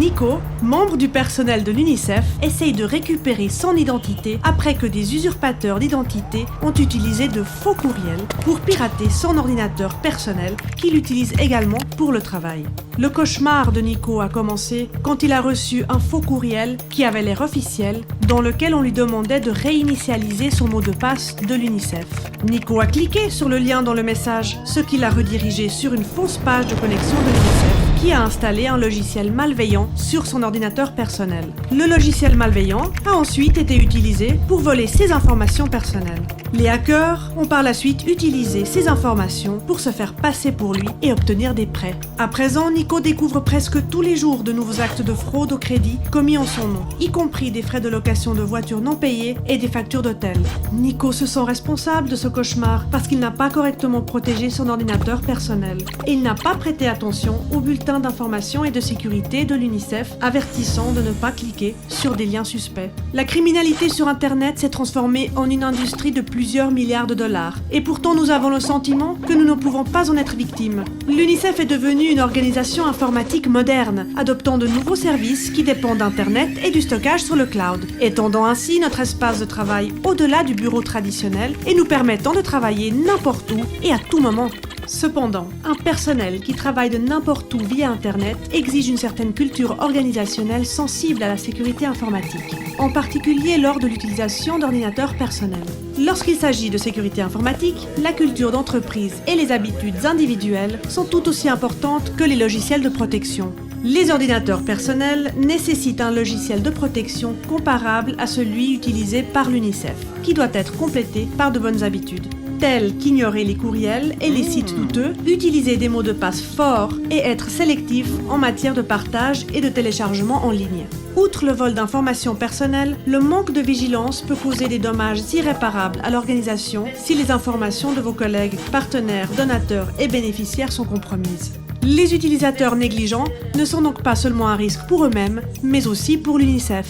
Nico, membre du personnel de l'UNICEF, essaye de récupérer son identité après que des usurpateurs d'identité ont utilisé de faux courriels pour pirater son ordinateur personnel qu'il utilise également pour le travail. Le cauchemar de Nico a commencé quand il a reçu un faux courriel qui avait l'air officiel, dans lequel on lui demandait de réinitialiser son mot de passe de l'UNICEF. Nico a cliqué sur le lien dans le message, ce qui l'a redirigé sur une fausse page de connexion de l'UNICEF qui a installé un logiciel malveillant sur son ordinateur personnel. Le logiciel malveillant a ensuite été utilisé pour voler ses informations personnelles. Les hackers ont par la suite utilisé ces informations pour se faire passer pour lui et obtenir des prêts. À présent, Nico découvre presque tous les jours de nouveaux actes de fraude au crédit commis en son nom, y compris des frais de location de voitures non payés et des factures d'hôtel. Nico se sent responsable de ce cauchemar parce qu'il n'a pas correctement protégé son ordinateur personnel et il n'a pas prêté attention au bulletin d'information et de sécurité de l'UNICEF avertissant de ne pas cliquer sur des liens suspects. La criminalité sur Internet s'est transformée en une industrie de plusieurs milliards de dollars et pourtant nous avons le sentiment que nous ne pouvons pas en être victimes. L'UNICEF est devenue une organisation informatique moderne, adoptant de nouveaux services qui dépendent d'Internet et du stockage sur le cloud, étendant ainsi notre espace de travail au-delà du bureau traditionnel et nous permettant de travailler n'importe où et à tout moment. Cependant, un personnel qui travaille de n'importe où via Internet exige une certaine culture organisationnelle sensible à la sécurité informatique, en particulier lors de l'utilisation d'ordinateurs personnels. Lorsqu'il s'agit de sécurité informatique, la culture d'entreprise et les habitudes individuelles sont tout aussi importantes que les logiciels de protection. Les ordinateurs personnels nécessitent un logiciel de protection comparable à celui utilisé par l'UNICEF, qui doit être complété par de bonnes habitudes, tels qu'ignorer les courriels et les sites douteux, utiliser des mots de passe forts et être sélectif en matière de partage et de téléchargement en ligne. Outre le vol d'informations personnelles, le manque de vigilance peut causer des dommages irréparables à l'organisation si les informations de vos collègues, partenaires, donateurs et bénéficiaires sont compromises. Les utilisateurs négligents ne sont donc pas seulement un risque pour eux-mêmes, mais aussi pour l'UNICEF.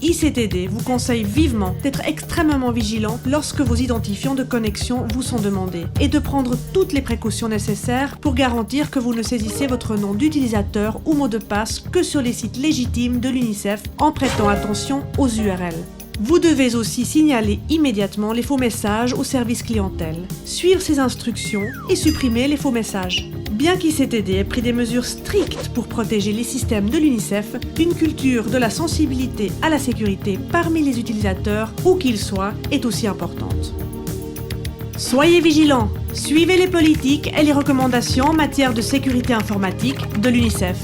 ICTD vous conseille vivement d'être extrêmement vigilant lorsque vos identifiants de connexion vous sont demandés et de prendre toutes les précautions nécessaires pour garantir que vous ne saisissez votre nom d'utilisateur ou mot de passe que sur les sites légitimes de l'UNICEF en prêtant attention aux URL. Vous devez aussi signaler immédiatement les faux messages au service clientèle, suivre ces instructions et supprimer les faux messages. Bien qu'ICTD ait pris des mesures strictes pour protéger les systèmes de l'UNICEF, une culture de la sensibilité à la sécurité parmi les utilisateurs, où qu'ils soient, est aussi importante. Soyez vigilants, suivez les politiques et les recommandations en matière de sécurité informatique de l'UNICEF.